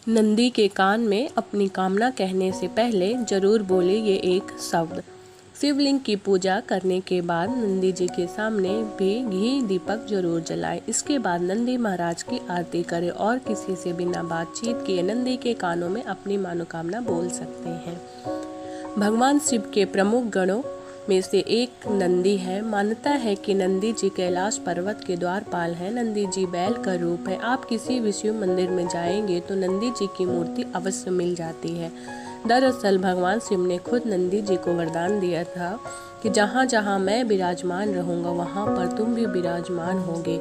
नंदी के कान में अपनी कामना कहने से पहले जरूर बोले ये एक शब्द। शिवलिंग की पूजा करने के बाद नंदी जी के सामने भी घी दीपक जरूर जलाए। इसके बाद नंदी महाराज की आरती करें और किसी से बिना बातचीत किए नंदी के कानों में अपनी मनोकामना बोल सकते हैं। भगवान शिव के प्रमुख गणों में से एक नंदी है। मान्यता है कि नंदी जी कैलाश पर्वत के द्वारपाल हैं। नंदी जी बैल का रूप है। आप किसी भी शिव मंदिर में जाएंगे तो नंदी जी की मूर्ति अवश्य मिल जाती है। दरअसल भगवान शिव ने खुद नंदी जी को वरदान दिया था कि जहाँ जहाँ मैं विराजमान रहूँगा वहाँ पर तुम भी विराजमान होगे।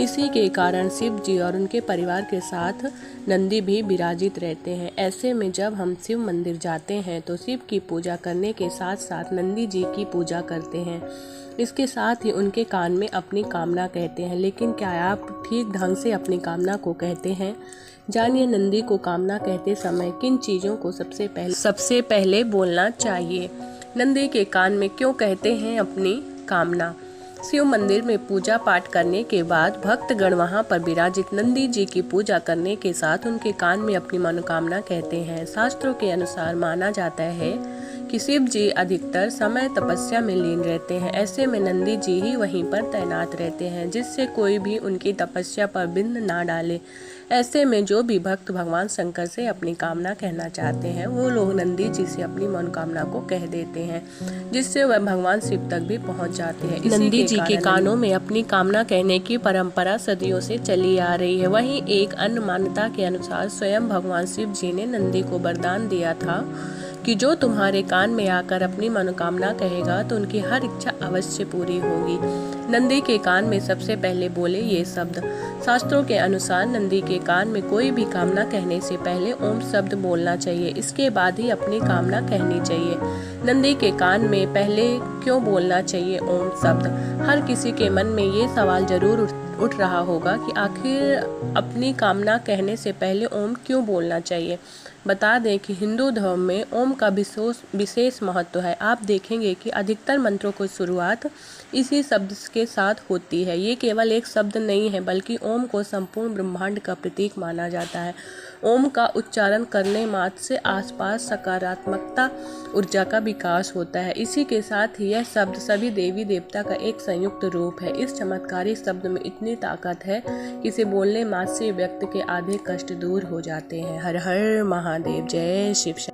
इसी के कारण शिव जी और उनके परिवार के साथ नंदी भी विराजित रहते हैं। ऐसे में जब हम शिव मंदिर जाते हैं तो शिव की पूजा करने के साथ साथ नंदी जी की पूजा करते हैं। इसके साथ ही उनके कान में अपनी कामना कहते हैं। लेकिन क्या आप ठीक ढंग से अपनी कामना को कहते हैं? जानिए नंदी को कामना कहते समय किन चीज़ों को सबसे पहले बोलना चाहिए। नंदी के कान में क्यों कहते हैं अपनी कामना? शिव मंदिर में पूजा पाठ करने के बाद भक्तगण वहां पर विराजित नंदी जी की पूजा करने के साथ उनके कान में अपनी मनोकामना कहते हैं। शास्त्रों के अनुसार माना जाता है कि शिव जी अधिकतर समय तपस्या में लीन रहते हैं। ऐसे में नंदी जी ही वहीं पर तैनात रहते हैं जिससे कोई भी उनकी तपस्या पर बिंद ना डाले। ऐसे में जो भी भक्त भगवान शंकर से अपनी कामना कहना चाहते हैं वो लोग नंदी जी से अपनी मनोकामना को कह देते हैं जिससे वह भगवान शिव तक भी पहुंच जाते हैं। नंदी जी के कानों में अपनी कामना कहने की परंपरा सदियों से चली आ रही है। वहीं एक अन्य मान्यता के अनुसार स्वयं भगवान शिव जी ने नंदी को वरदान दिया था कि जो तुम्हारे कान में आकर अपनी मनोकामना कहेगा तो उनकी हर इच्छा अवश्य पूरी होगी। नंदी के कान में सबसे पहले बोले ये शब्द। शास्त्रों के अनुसार नंदी के कान में कोई भी कामना कहने से पहले ओम शब्द बोलना चाहिए। इसके बाद ही अपनी कामना कहनी चाहिए। नंदी के कान में पहले क्यों बोलना चाहिए ओम शब्द? हर किसी के मन में ये सवाल जरूर उठ रहा होगा कि आखिर अपनी कामना कहने से पहले ओम क्यों बोलना चाहिए। बता दें कि हिंदू धर्म में ओम का विशेष महत्व है। आप देखेंगे कि अधिकतर मंत्रों की शुरुआत इसी शब्द के साथ होती है। ये केवल एक शब्द नहीं है बल्कि ओम को संपूर्ण ब्रह्मांड का प्रतीक माना जाता है। ओम का उच्चारण करने मात्र से आसपास सकारात्मकता ऊर्जा का विकास होता है। इसी के साथ ही यह शब्द सभी देवी देवता का एक संयुक्त रूप है। इस चमत्कारी शब्द में इतनी ताकत है कि इसे बोलने मात्र से व्यक्ति के आधे कष्ट दूर हो जाते हैं। हर हर महादेव। जय शिव।